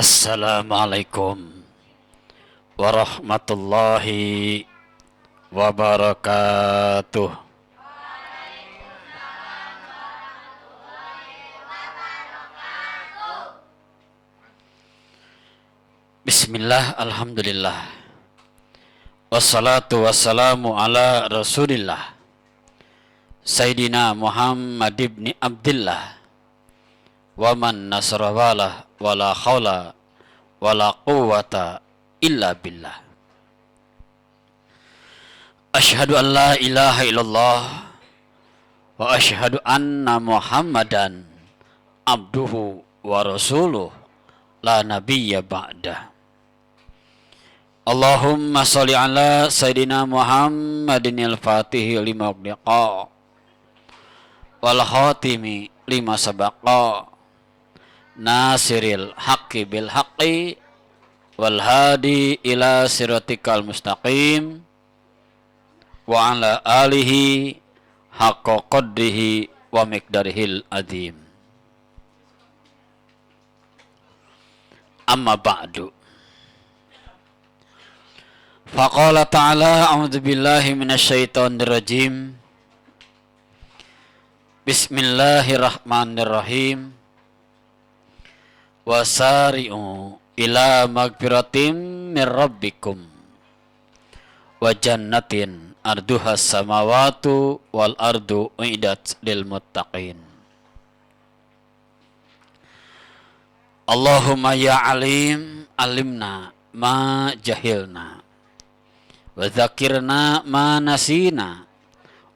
Assalamualaikum warahmatullahi wabarakatuh. Bismillah, alhamdulillah. Wassalatu wassalamu ala rasulillah Sayyidina Muhammad ibn Abdillah wa man nasra wala khawla wala quwwata illa billah. Asyhadu an la ilaha illallah wa asyhadu anna Muhammadan abduhu wa rasuluh la nabiyya ba'dah. Allahumma sholli ala Sayyidina Muhammadin al-Fatihi lima ughliqa wal khatimi lima sabaqa nasiril haqqi bil haqqi wal hadi ila siratikal mustaqim wa ala alihi haqqa qadrihi wa miqdarihil azim. Amma ba'du. Faqala ta'ala a'udzu billahi minasyaitonir rajim. Bismillahirrahmanirrahim. Wasari'u ila magfiratim mir rabbikum wa jannatin arduhas samawatu wal ardu uiddat lil muttaqin. Allahumma ya alim alimna ma jahilna wa dzakirna ma nasina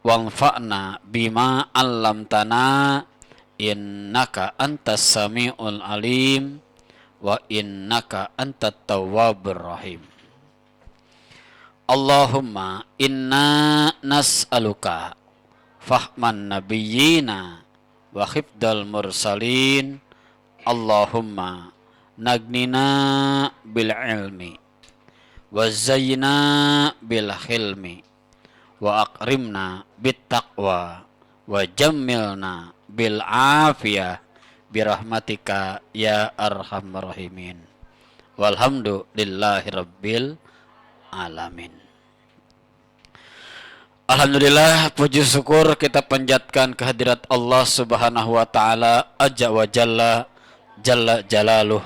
wanfa'na bima 'allamtana innaka antas sami'ul alim wa innaka antat tawwabur rahim. Allahumma inna nas'aluka fahman nabiyyina wa khifdal mursalin. Allahumma nagnina bil ilmi wa zayyina bil hilmi wa akrimna bit taqwa wa jammilna bil afiyah birahmatika ya arhamar rahimin. Walhamdulillahi rabbil alamin. Alhamdulillah, puji syukur kita panjatkan kehadirat Allah Subhanahu wa taala azza wa jalla jalaluh.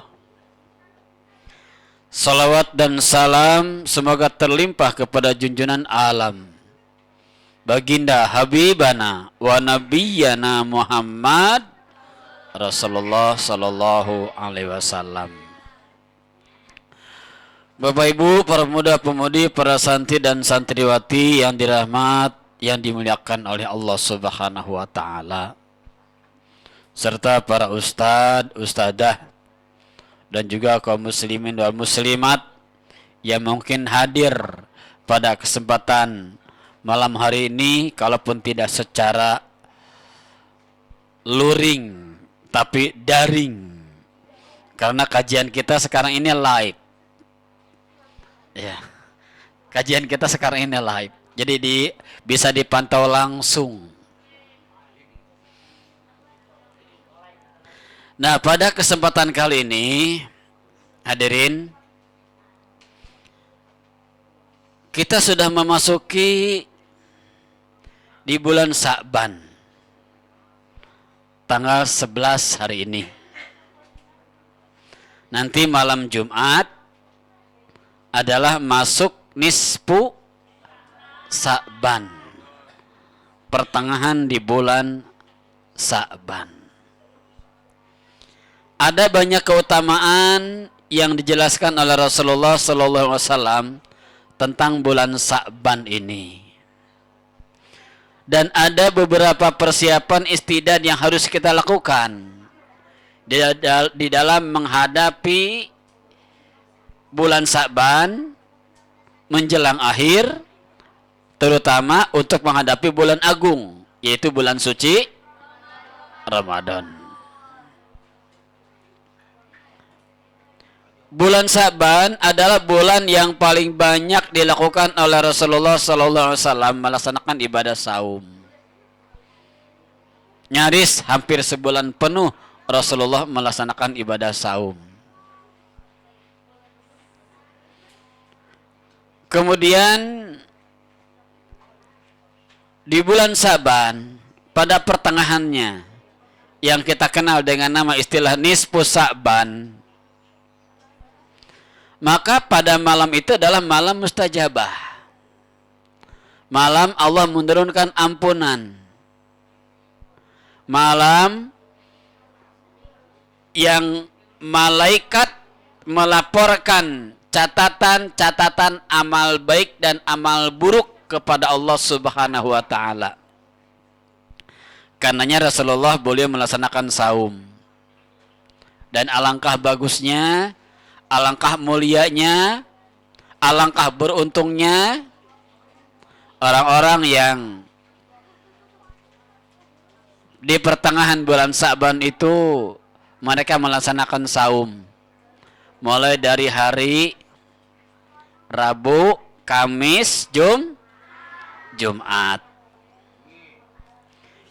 Salawat dan salam semoga terlimpah kepada junjungan alam baginda habibana wa nabiyyana Muhammad Rasulullah sallallahu alaihi wasallam. Bapak Ibu, para pemuda pemudi, para santri dan santriwati yang dirahmat, yang dimuliakan oleh Allah Subhanahu wa taala, serta para ustadz, ustadzah dan juga kaum muslimin dan muslimat yang mungkin hadir pada kesempatan malam hari ini, kalaupun tidak secara luring tapi daring, karena kajian kita sekarang ini live. Ya, kajian kita sekarang ini live, jadi bisa dipantau langsung. Nah, pada kesempatan kali ini, hadirin, kita sudah memasuki di bulan Sa'ban, tanggal 11 hari ini. Nanti malam Jumat adalah masuk nisfu Sa'ban, pertengahan di bulan Sa'ban. Ada banyak keutamaan yang dijelaskan oleh Rasulullah sallallahu alaihi wasallam tentang bulan Sa'ban ini. Dan ada beberapa persiapan istidad yang harus kita lakukan di dalam menghadapi bulan Sa'ban menjelang akhir, terutama untuk menghadapi bulan agung, yaitu bulan suci Ramadan. Bulan Sa'ban adalah bulan yang paling banyak dilakukan oleh Rasulullah SAW melaksanakan ibadah saum. Nyaris hampir sebulan penuh Rasulullah melaksanakan ibadah saum. Kemudian di bulan Sa'ban pada pertengahannya yang kita kenal dengan nama istilah nisfu Sa'ban, maka pada malam itu adalah malam mustajabah. Malam Allah menurunkan ampunan. Malam yang malaikat melaporkan catatan-catatan amal baik dan amal buruk kepada Allah Subhanahu wa taala. Karenanya Rasulullah boleh melaksanakan saum. Dan alangkah bagusnya, alangkah mulianya, alangkah beruntungnya orang-orang yang di pertengahan bulan Sa'ban itu mereka melaksanakan saum. Mulai dari hari Rabu, Kamis, Jumat.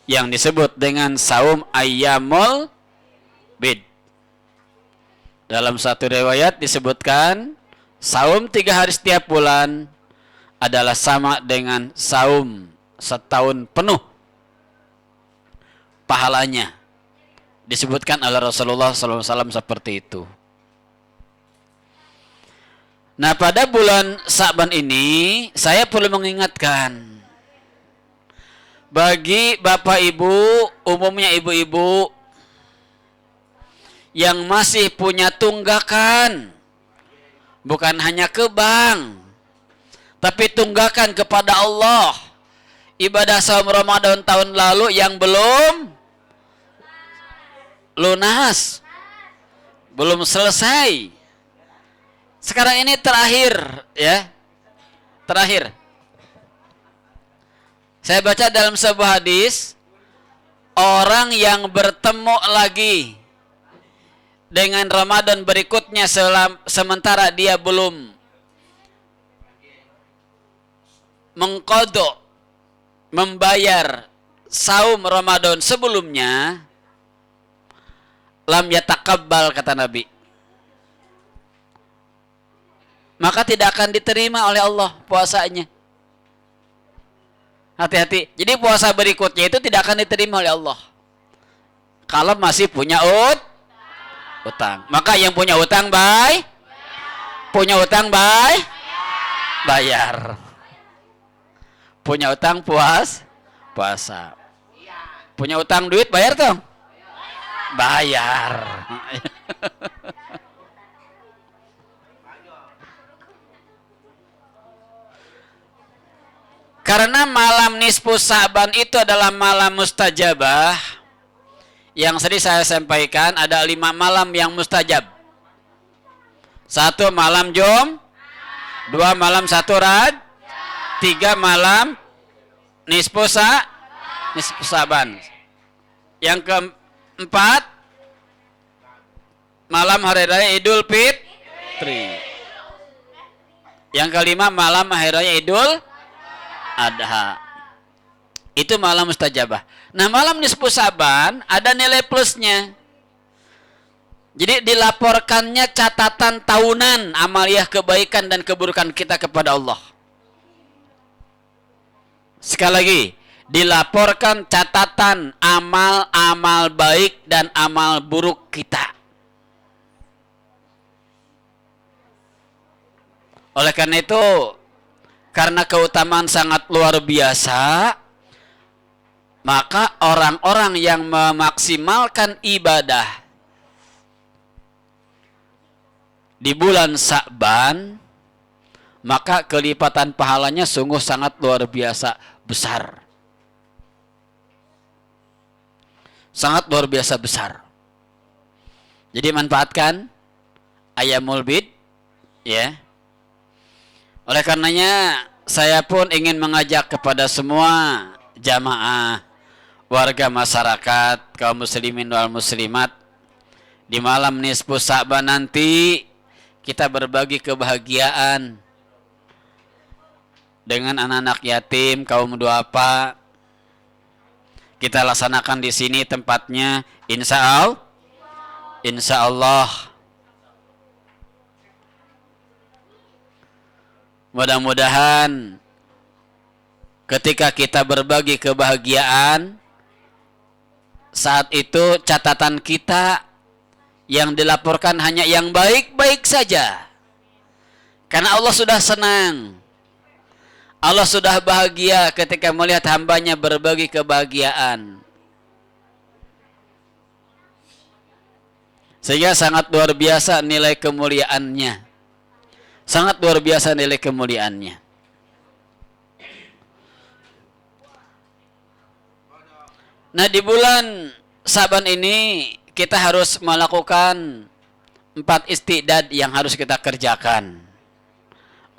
Yang disebut dengan saum ayyamul bid. Dalam satu riwayat disebutkan saum 3 hari setiap bulan adalah sama dengan saum setahun penuh pahalanya. Disebutkan oleh Rasulullah SAW seperti itu. Nah, pada bulan Sa'ban ini saya perlu mengingatkan bagi bapak ibu, umumnya ibu-ibu yang masih punya tunggakan, bukan hanya ke bank, tapi tunggakan kepada Allah. Ibadah saum Ramadan tahun lalu yang belum lunas, belum selesai. Sekarang ini terakhir, ya. Terakhir. Saya baca dalam sebuah hadis, orang yang bertemu lagi dengan Ramadan berikutnya sementara dia belum mengqadha, membayar saum Ramadan sebelumnya, lam yataqabbal, kata Nabi, maka tidak akan diterima oleh Allah puasanya. Hati-hati. Jadi puasa berikutnya itu tidak akan diterima oleh Allah kalau masih punya utang. Maka yang punya utang bayar. Punya utang puasa. Punya utang duit bayar dong. Bayar. Karena malam nisfu Sa'ban itu adalah malam mustajabah. Yang tadi saya sampaikan ada 5 malam yang mustajab. 1 malam Jum, 2 malam 1 Rad, 3 malam nisfu Sa'ban. Yang keempat malam hari raya Idul Fitri. Yang kelima malam hari raya Idul Adha. Itu malam mustajabah. Nah, malam nisfu Sa'ban ada nilai plusnya. Jadi dilaporkannya catatan tahunan amaliyah kebaikan dan keburukan kita kepada Allah. Sekali lagi, dilaporkan catatan amal-amal baik dan amal buruk kita. Oleh karena itu, karena keutamaan sangat luar biasa, maka orang-orang yang memaksimalkan ibadah di bulan Sa'ban, maka kelipatan pahalanya sungguh sangat luar biasa besar. Sangat luar biasa besar. Jadi manfaatkan ayyamul bid, ya. Oleh karenanya saya pun ingin mengajak kepada semua jamaah, warga masyarakat, kaum muslimin wal muslimat, di malam nisfu Sa'ban nanti kita berbagi kebahagiaan dengan anak-anak yatim, kaum duafa. Kita laksanakan di sini tempatnya, insya Allah. Mudah-mudahan ketika kita berbagi kebahagiaan, saat itu catatan kita yang dilaporkan hanya yang baik-baik saja. Karena Allah sudah senang. Allah sudah bahagia ketika melihat hambanya berbagi kebahagiaan. Sehingga sangat luar biasa nilai kemuliaannya. Sangat luar biasa nilai kemuliaannya. Nah, di bulan Syaban ini kita harus melakukan 4 isti'dad yang harus kita kerjakan.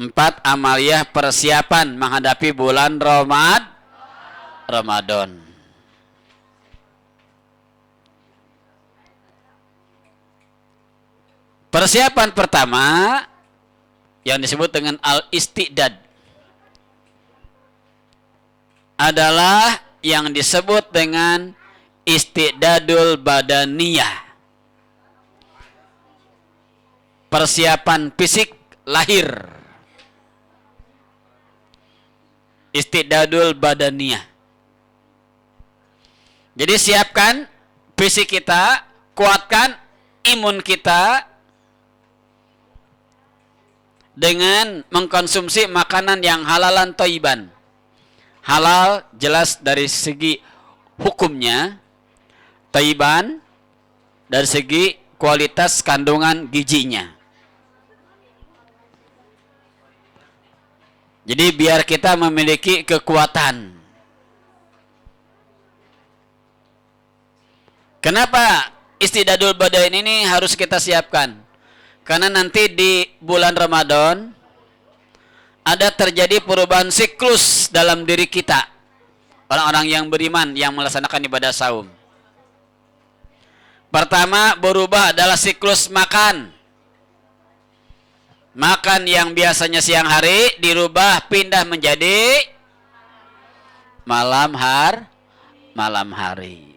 4 amaliyah persiapan menghadapi bulan Ramadan. Persiapan pertama yang disebut dengan al-isti'dad adalah yang disebut dengan isti'dadul badaniyah. Persiapan fisik lahir. Isti'dadul badaniyah. Jadi siapkan fisik kita, kuatkan imun kita dengan mengkonsumsi makanan yang halalan thayyiban. Halal jelas dari segi hukumnya, thayyiban dari segi kualitas kandungan gizinya. Jadi biar kita memiliki kekuatan. Kenapa isti'dadul badan ini harus kita siapkan? Karena nanti di bulan Ramadan ada terjadi perubahan siklus dalam diri kita. Orang-orang yang beriman yang melaksanakan ibadah saum. Pertama berubah adalah siklus makan. Makan yang biasanya siang hari dirubah pindah menjadi malam hari.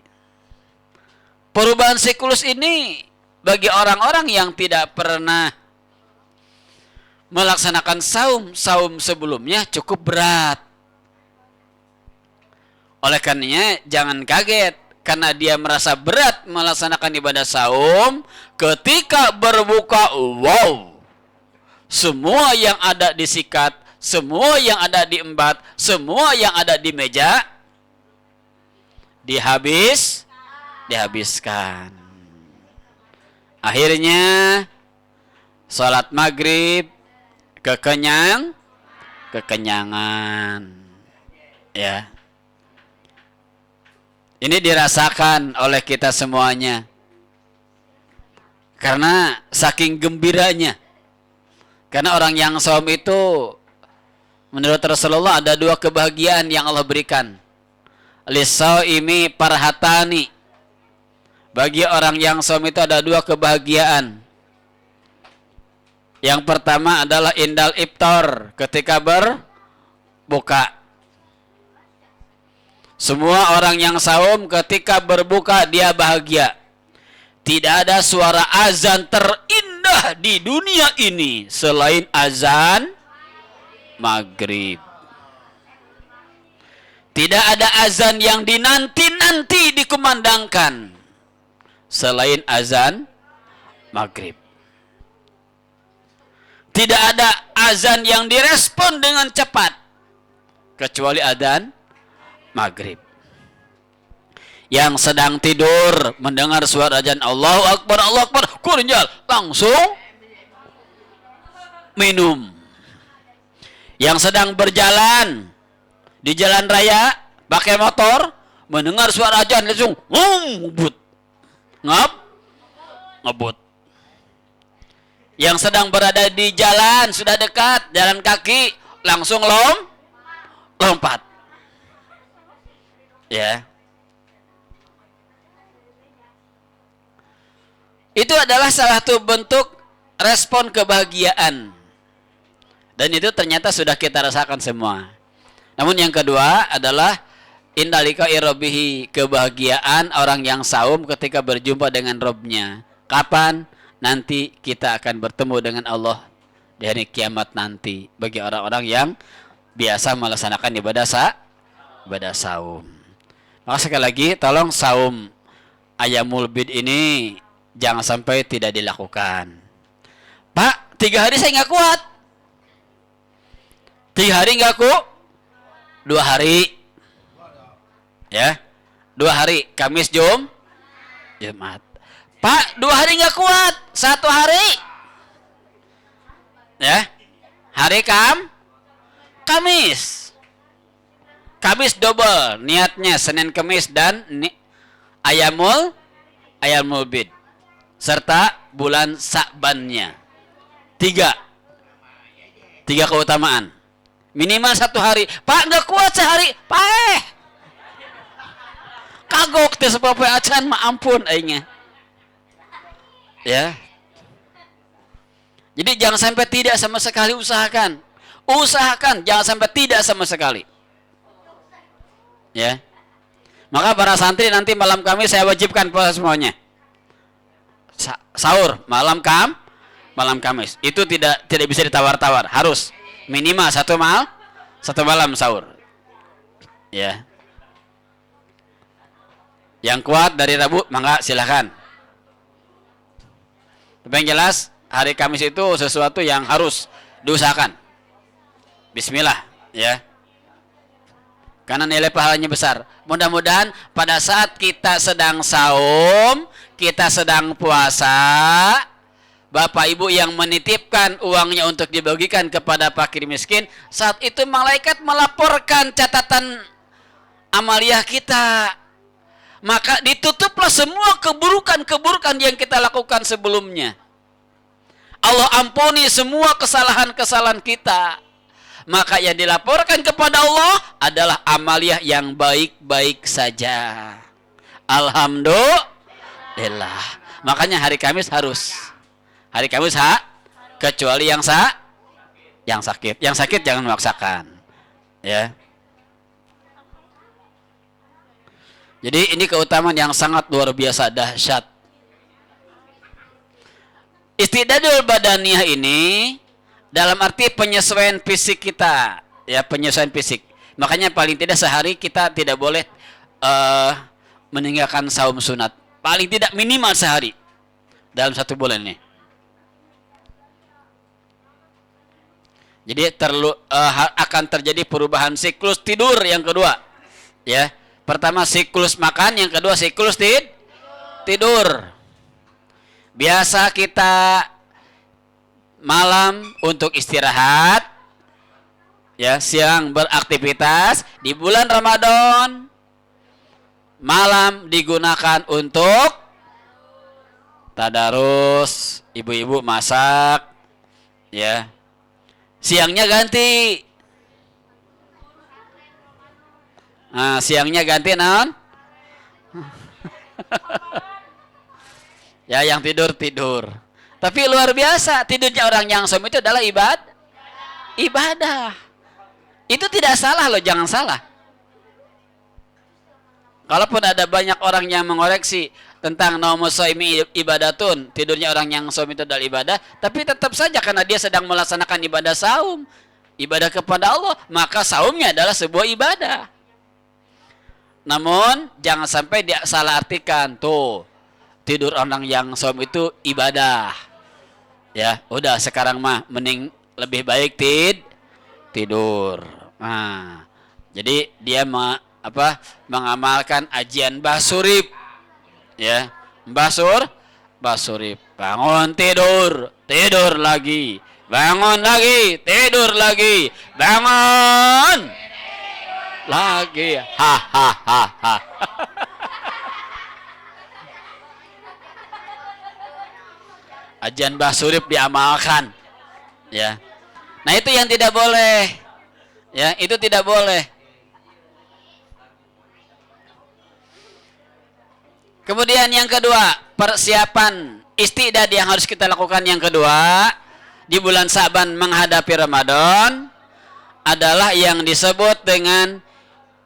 Perubahan siklus ini bagi orang-orang yang tidak pernah melaksanakan saum sebelumnya cukup berat. Oleh karenanya jangan kaget karena dia merasa berat melaksanakan ibadah saum, ketika berbuka, wow, semua yang ada disikat, semua yang ada diembat, semua yang ada di meja dihabiskan. Akhirnya salat maghrib kekenyangan, ya. Ini dirasakan oleh kita semuanya karena saking gembiranya. Karena orang yang saum itu menurut Rasulullah ada 2 kebahagiaan yang Allah berikan. Lis-shaimi farhatani. Bagi orang yang saum itu ada 2 kebahagiaan. Yang pertama adalah indal iftar, ketika berbuka. Semua orang yang saum ketika berbuka dia bahagia. Tidak ada suara azan terindah di dunia ini selain azan maghrib. Tidak ada azan yang dinanti-nanti dikumandangkan selain azan maghrib. Tidak ada azan yang direspon dengan cepat kecuali azan maghrib. Yang sedang tidur mendengar suara azan Allahu Akbar, kurnyal, langsung minum. Yang sedang berjalan di jalan raya pakai motor mendengar suara azan langsung ngebut. Ngebut. Yang sedang berada di jalan sudah dekat jalan kaki langsung lompat. Ya. Itu adalah salah satu bentuk respon kebahagiaan. Dan itu ternyata sudah kita rasakan semua. Namun yang kedua adalah indalika irabihi, kebahagiaan orang yang saum ketika berjumpa dengan Robnya. Kapan? Nanti kita akan bertemu dengan Allah di hari kiamat nanti bagi orang-orang yang biasa melaksanakan ibadah saum. Maka sekali lagi tolong saum Ayyamul Bid ini jangan sampai tidak dilakukan. Pak, 3 hari saya nggak kuat. 3 hari nggak kuat. 2 hari. Ya. 2 hari. Kamis, Jumat. Pak, 2 hari nggak kuat. 1 hari. Ya. Hari Kamis. Kamis double. Niatnya Senin, Kamis dan Ayyamul Bid. Serta bulan Sa'bannya. 3 keutamaan. Minimal 1 hari. Pak, nggak kuat sehari. Pak, kagok teh sepopoe acan mah ampun aingnya. Ya. Jadi jangan sampai tidak sama sekali, usahakan. Usahakan jangan sampai tidak sama sekali. Ya. Maka para santri nanti malam Kamis saya wajibkan puasa semuanya. Sahur malam Kamis. Itu tidak bisa ditawar-tawar, harus minimal 1 malam sahur. Ya. Yang kuat dari Rabu, mangga silakan. Tapi yang jelas hari Kamis itu sesuatu yang harus diusahakan. Bismillah, ya. Karena nilai pahalanya besar. Mudah-mudahan pada saat kita sedang saum, kita sedang puasa, Bapak Ibu yang menitipkan uangnya untuk dibagikan kepada fakir miskin, saat itu malaikat melaporkan catatan amaliah kita. Maka ditutuplah semua keburukan-keburukan yang kita lakukan sebelumnya. Allah ampuni semua kesalahan-kesalahan kita. Maka yang dilaporkan kepada Allah adalah amaliah yang baik-baik saja. Alhamdulillah. Makanya hari Kamis harus. Hari Kamis kecuali yang sakit. Yang sakit jangan memaksakan. Ya. Jadi ini keutamaan yang sangat luar biasa dahsyat. Istidadul badaniyah ini dalam arti penyesuaian fisik kita, ya, penyesuaian fisik. Makanya paling tidak sehari kita tidak boleh meninggalkan saum sunat. Paling tidak minimal sehari dalam 1 bulan ini. Jadi akan terjadi perubahan siklus tidur yang kedua. Ya. Pertama siklus makan, yang kedua siklus tidur. Biasa kita malam untuk istirahat, ya, siang beraktivitas. Di bulan Ramadan malam digunakan untuk tadarus, ibu-ibu masak, ya. Siangnya ganti. Nah, siangnya ganti naon? Ya, yang tidur. Tapi luar biasa, tidurnya orang yang saum itu adalah ibadah. Itu tidak salah loh, jangan salah. Kalaupun ada banyak orang yang mengoreksi tentang naumus shaimi ibadatun, tidurnya orang yang saum itu adalah ibadah, tapi tetap saja karena dia sedang melaksanakan ibadah saum, ibadah kepada Allah, maka saumnya adalah sebuah ibadah. Namun jangan sampai dia salah artikan tuh tidur orang yang saum itu ibadah. Ya, udah sekarang mah mending lebih baik tidur. Nah, jadi dia mengamalkan ajian Mbah Surip. Ya, Mbah Surip. Bangun tidur lagi. Bangun lagi, tidur lagi. Bangun lagi, hahaha. Ajian Mbah Surip diamalkan, ya. Nah itu yang tidak boleh, ya, itu tidak boleh. Kemudian yang kedua, persiapan istidad yang harus kita lakukan yang kedua di bulan Sa'ban menghadapi Ramadan adalah yang disebut dengan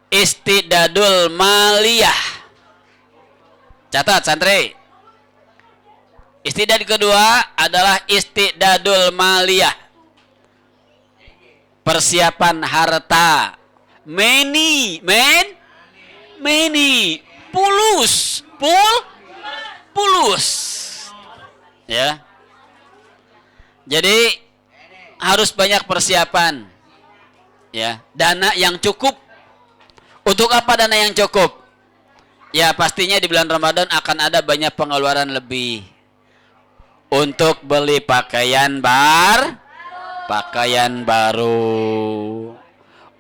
istidadul maliyah. Catat santri. Istidad kedua adalah istidadul maliyah. persiapan harta. Many, pulus, pulus. Ya. Jadi harus banyak persiapan. Ya, dana yang cukup. Untuk apa dana yang cukup? Ya, pastinya di bulan Ramadan akan ada banyak pengeluaran lebih. Untuk beli pakaian baru.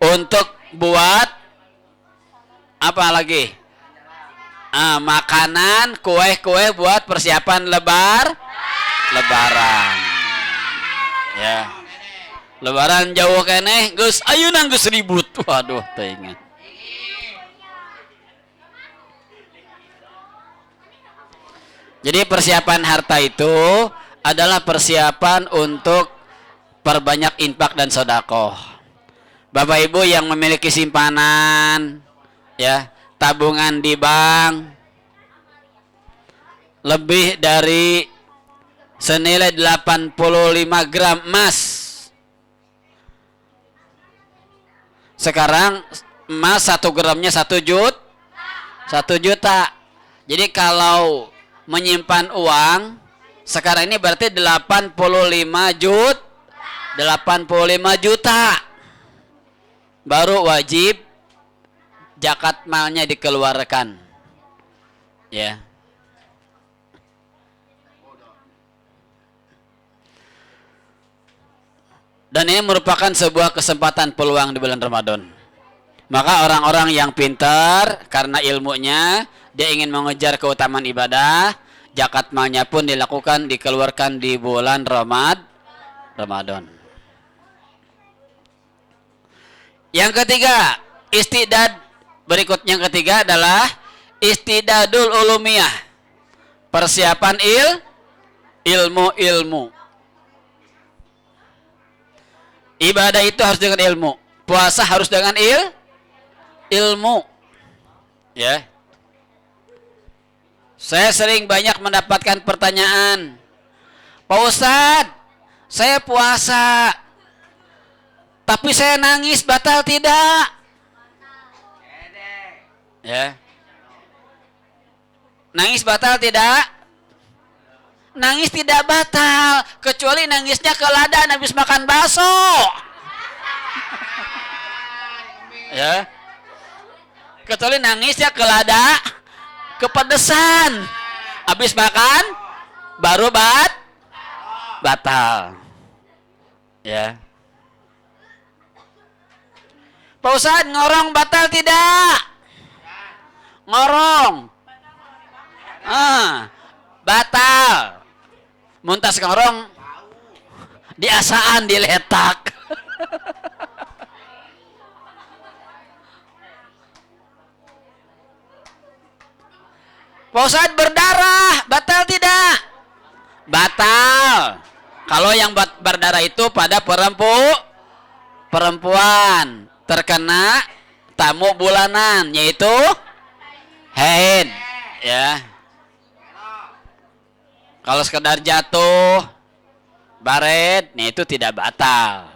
Untuk buat apa lagi? Makanan, kue-kue buat persiapan lebaran. Ya. Lebaran jauh keneh, geus ayeuna geus ribut. Waduh, teu ingat. Jadi persiapan harta itu adalah persiapan untuk perbanyak infak dan sedekah. Bapak Ibu yang memiliki simpanan, ya, tabungan di bank lebih dari senilai 85 gram emas. Sekarang emas 1 gramnya 1 juta. Jadi kalau menyimpan uang sekarang ini berarti 85 juta. Baru wajib zakat malnya dikeluarkan. Ya. Dan ini merupakan sebuah kesempatan peluang di bulan Ramadan. Maka orang-orang yang pintar karena ilmunya, dia ingin mengejar keutamaan ibadah, zakat malnya pun dikeluarkan di bulan Ramadan. Yang ketiga, istidad. Berikutnya yang ketiga adalah istidadul ulumiyah. Persiapan ilmu. Ibadah itu harus dengan ilmu. Puasa harus dengan ilmu. Ya. Saya sering banyak mendapatkan pertanyaan. Pak Ustadz, saya puasa, tapi saya nangis, batal tidak? Ya. Nangis batal tidak? Nangis tidak batal, kecuali nangisnya keladan habis makan bakso. Ya. Kecuali nangisnya kepedesan. Habis makan baru batal. Ya. Pak Ustadz, ngorong batal tidak? Ngorong. Batal. Muntas ngorong diasaan diletak. Pak Ustadz, berdarah batal tidak? Batal. Kalau yang berdarah itu pada perempuan terkena tamu bulanan, yaitu haid, ya. Kalau sekedar jatuh, baret, itu tidak batal.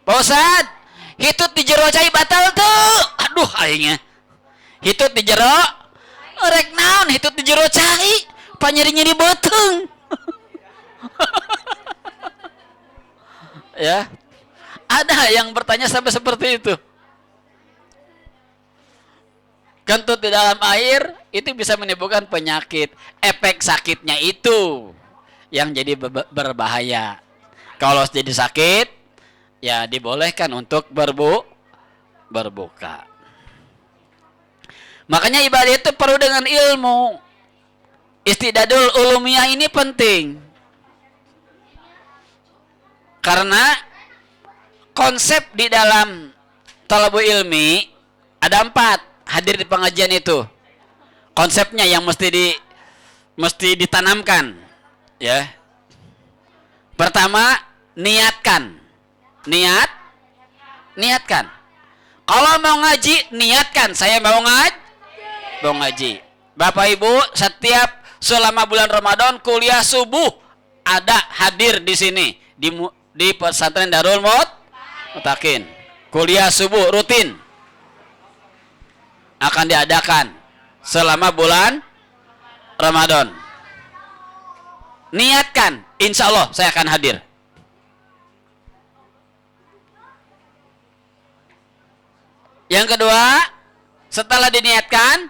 Pak Ustadz, hitut di jero cai batal tuh. Aduh, aingnya. Hitut di jero, rek naon hitut di jero cai, panyeri-nyeri beuteung. Ya. Ada yang bertanya sampai seperti itu. Kentut di dalam air itu bisa menimbulkan penyakit. Efek sakitnya itu yang jadi berbahaya. Kalau jadi sakit, ya dibolehkan untuk berbuka. Makanya ibadah itu perlu dengan ilmu. Istidadul ulumiyah ini penting. Karena konsep di dalam talabul ilmi ada 4. Hadir di pengajian itu. Konsepnya yang mesti ditanamkan, ya. Pertama, niatkan. Niatkan. Kalau mau ngaji, niatkan saya mau ngaji. Bapak Ibu, setiap selama bulan Ramadan kuliah subuh ada hadir di sini di pesantren Darul Mutakin. Kuliah subuh rutin akan diadakan selama bulan Ramadan. Niatkan, insya Allah saya akan hadir. Yang kedua, setelah diniatkan,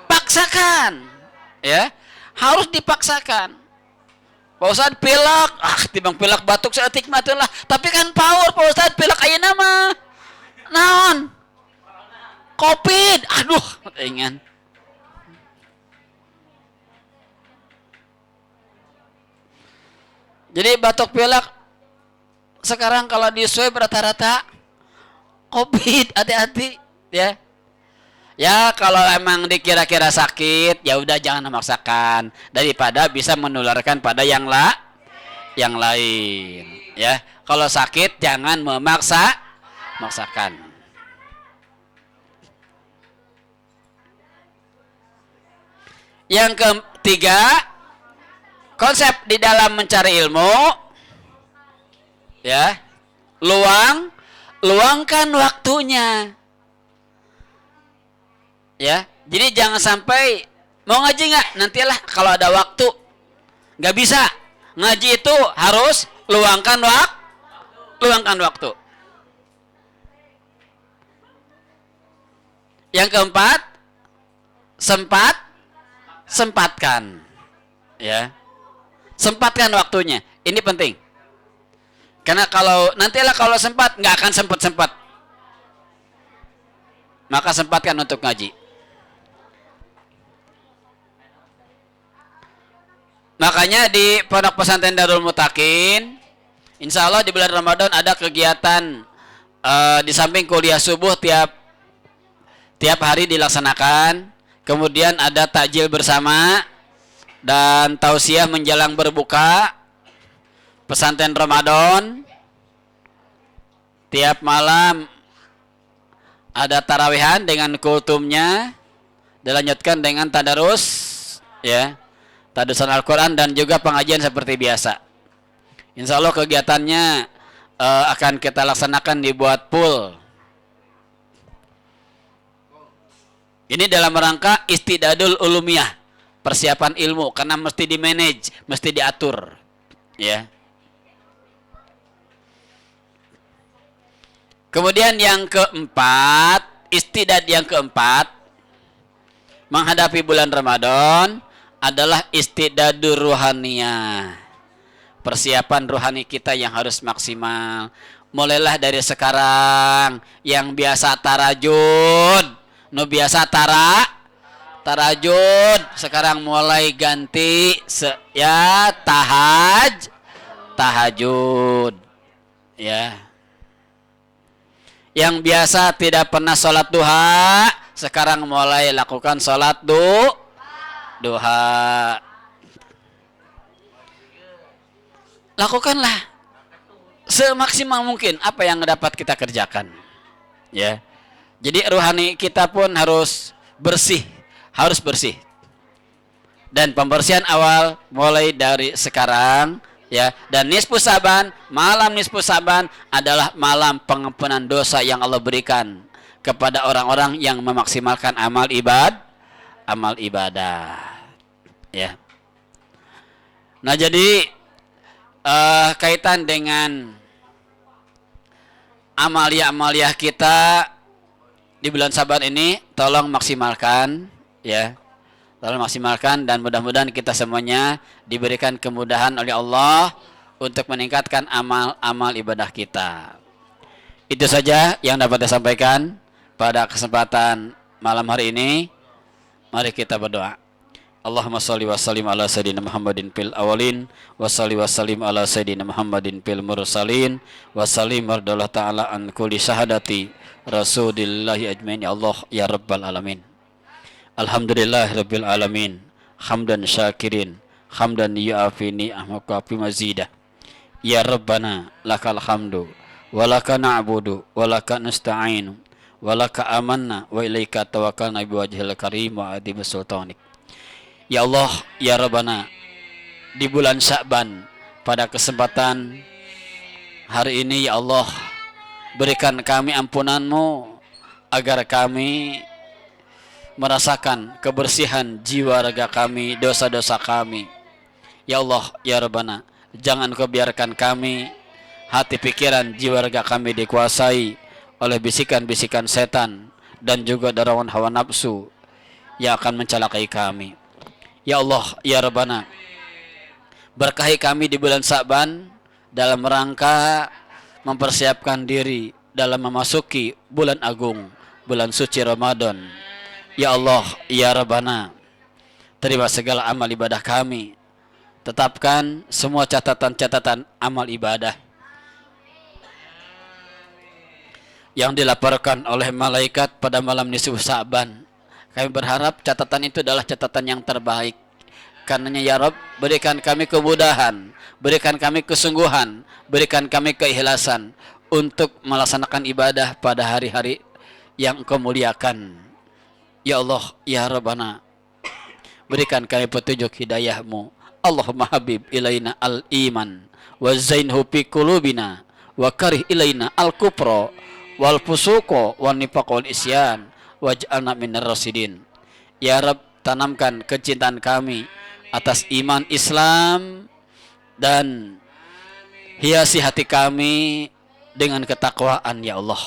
paksakan, ya, harus dipaksakan. Pak Ustadz pilek, timbang pilek batuk seetik matulah. Tapi kan power Pak Ustadz pilek ayeuna mah. Naon? Covid, aduh, ingin. Jadi batuk pilek sekarang kalau di swab rata-rata Covid, hati-hati ya. Ya kalau emang dikira-kira sakit, ya udah jangan memaksakan daripada bisa menularkan pada yang lain. Ya, kalau sakit jangan memaksakan. Yang ketiga, konsep di dalam mencari ilmu, ya, luangkan waktunya. Ya, jadi jangan sampai mau ngaji nggak, nantilah kalau ada waktu. Nggak bisa. Ngaji itu harus luangkan waktu. Yang keempat, sempatkan. Ya. Sempatkan waktunya. Ini penting. Karena nantilah kalau sempat nggak akan sempat. Maka sempatkan untuk ngaji. Makanya di Pondok Pesantren Darul Mutakin, insya Allah di bulan Ramadan ada kegiatan di samping kuliah subuh tiap hari dilaksanakan. Kemudian ada takjil bersama dan tausiah menjelang berbuka pesantren Ramadan. Tiap malam ada tarawihan dengan kultumnya, dilanjutkan dengan tadarus, ya. Tadarusan Al-Quran dan juga pengajian seperti biasa. Insya Allah kegiatannya akan kita laksanakan dibuat pool. Ini dalam rangka istidadul ulumiyah, persiapan ilmu, karena mesti di-manage, mesti diatur. Ya. Kemudian yang keempat, istidad yang keempat, menghadapi bulan Ramadan, adalah istidadur ruhaniyah. Persiapan rohani kita yang harus maksimal. Mulailah dari sekarang. Yang biasa tarajud, biasa tarajud, sekarang mulai ganti tahajud. Ya. Yang biasa tidak pernah sholat duha, sekarang mulai lakukan sholat duha. Lakukanlah semaksimal mungkin apa yang dapat kita kerjakan, ya. Jadi rohani kita pun harus bersih. Dan pembersihan awal mulai dari sekarang, ya. Dan malam nisfu Saban adalah malam pengampunan dosa yang Allah berikan kepada orang-orang yang memaksimalkan amal ibadah. Ya. Nah, jadi kaitan dengan amalia kita di bulan Saban ini, tolong maksimalkan, ya. Tolong maksimalkan dan mudah-mudahan kita semuanya diberikan kemudahan oleh Allah untuk meningkatkan amal ibadah kita. Itu saja yang dapat saya sampaikan pada kesempatan malam hari ini. Mari kita berdoa. Allahumma salli wa sallim ala sayyidina Muhammadin fil awalin wa salli wa sallim ala sayyidina Muhammadin fil mursalin wa sallim wardallah ta'ala an kulli syahadati rasulillahi ajmain. Ya Allah ya rabbal alamin. Alhamdulillah rabbil alamin, hamdan syakirin, hamdan yu'afi ni'amaka fi mazidah. Ya rabbana lakal hamdu wa laka na'budu wa laka nasta'inu wa laka amanna wa ilaika tawakkalna bi wajhil karim wa adim sultanik. Ya Allah, ya Rabbana, di bulan Sya'ban pada kesempatan hari ini ya Allah, berikan kami ampunan-Mu agar kami merasakan kebersihan jiwa raga kami, dosa-dosa kami. Ya Allah, ya Rabbana, jangan Kau biarkan kami, hati pikiran jiwa raga kami dikuasai oleh bisikan-bisikan setan dan juga dorongan hawa nafsu yang akan mencelakai kami. Ya Allah, ya Rabbana, berkahi kami di bulan Sa'ban dalam rangka mempersiapkan diri dalam memasuki bulan agung, bulan suci Ramadan. Ya Allah, ya Rabbana, terima segala amal ibadah kami. Tetapkan semua catatan-catatan amal ibadah yang dilaporkan oleh malaikat pada malam nisfu Sa'ban. Kami berharap catatan itu adalah catatan yang terbaik. Karenanya ya Rabb, berikan kami kemudahan, berikan kami kesungguhan, berikan kami keikhlasan untuk melaksanakan ibadah pada hari-hari yang Engkau muliakan. Ya Allah, ya Rabbana, berikan kami petunjuk hidayah-Mu. Allahumma habib ilaina al-iman wa zainhu fi qulubina wa karih ilaina al-kufra wal fusuqa wan nifaq wal isyan waj'alna minar rasidin. Ya Rabb, tanamkan kecintaan kami atas iman Islam dan hiasi hati kami dengan ketakwaan ya Allah.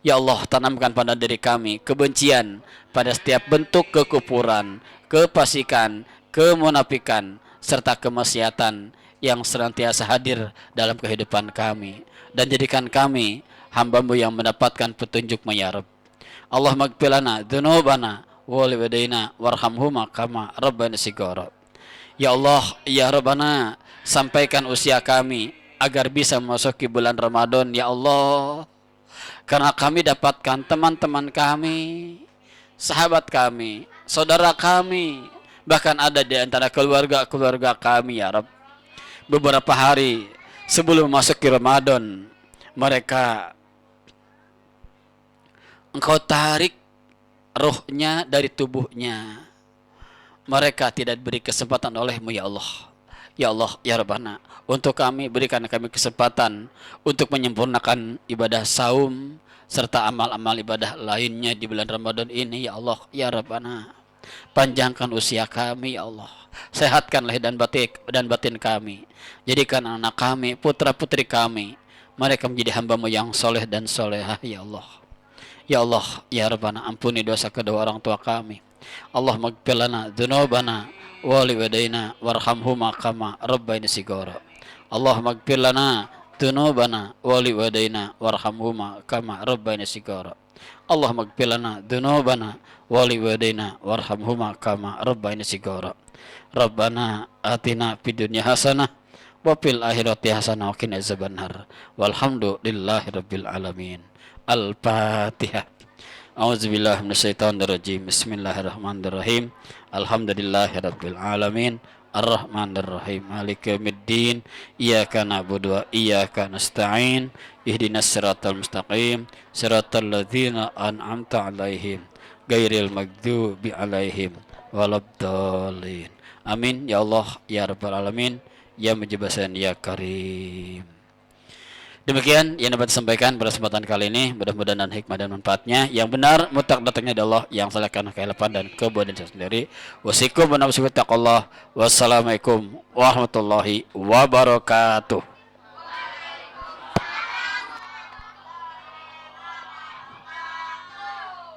Ya Allah, tanamkan pada diri kami kebencian pada setiap bentuk kekufuran, kefasikan, kemunafikan serta kemaksiatan yang senantiasa hadir dalam kehidupan kami, dan jadikan kami hamba-Mu yang mendapatkan petunjuk-Mu ya Rabb. Allah magfirlana dzunubana wa liwadaina warhamhuma kama rabbana sigara. Ya Allah, ya Rabbana, sampaikan usia kami agar bisa memasuki bulan Ramadan ya Allah. Karena kami dapatkan teman-teman kami, sahabat kami, saudara kami, bahkan ada di antara keluarga-keluarga kami ya Rabb, beberapa hari sebelum memasuki Ramadan, mereka Engkau tarik rohnya dari tubuhnya. Mereka tidak diberi kesempatan oleh-Mu ya Allah. Ya Allah, ya Rabbana, untuk kami, berikan kami kesempatan untuk menyempurnakan ibadah saum serta amal-amal ibadah lainnya di bulan Ramadan ini ya Allah, ya Rabbana. Panjangkan usia kami ya Allah. Sehatkan lahir dan batin kami. Jadikan anak kami, putra-putri kami, mereka menjadi hamba-Mu yang soleh dan solehah ya Allah. Ya Allah, ya Rabbana, ampuni dosa kedua orang tua kami. Allah maghfir lana dzunubana wa liwadaina warhamhuma kama rabbayana sigara. Allah maghfir lana dzunubana wa liwadaina warhamhuma kama rabbayana sigara. Allah maghfir lana dzunubana wa liwadaina warhamhuma kama rabbayana sigara. Rabbana atina fid dunya hasanah wa fil akhirati hasanah wa qina azabannar. Walhamdulillahi rabbil alamin. Al-Fatihah. A'udzubillahi minasyaitonirrajim. Bismillahirrahmanirrahim. Alhamdulillahirabbil alamin. Ar-Rahmanir-Rahim. Maliki yaumiddin. Iyyaka na'budu wa iyyaka nasta'in. Ihdinas siratal mustaqim. Siratal ladzina an'amta 'alaihim ghairil maghdubi 'alaihim waladdallin. Amin ya Allah ya rabbal alamin. Ya mujibasan ya karim. Demikian yang dapat disampaikan pada kesempatan kali ini. Mudah-mudahan dan hikmah dan manfaatnya yang benar mutlak datangnya dari Allah, yang salah karena kehilapan dan kebodohan saya sendiri. Wasikum wa nafsu taqallah. Wassalamualaikum warahmatullahi wabarakatuh.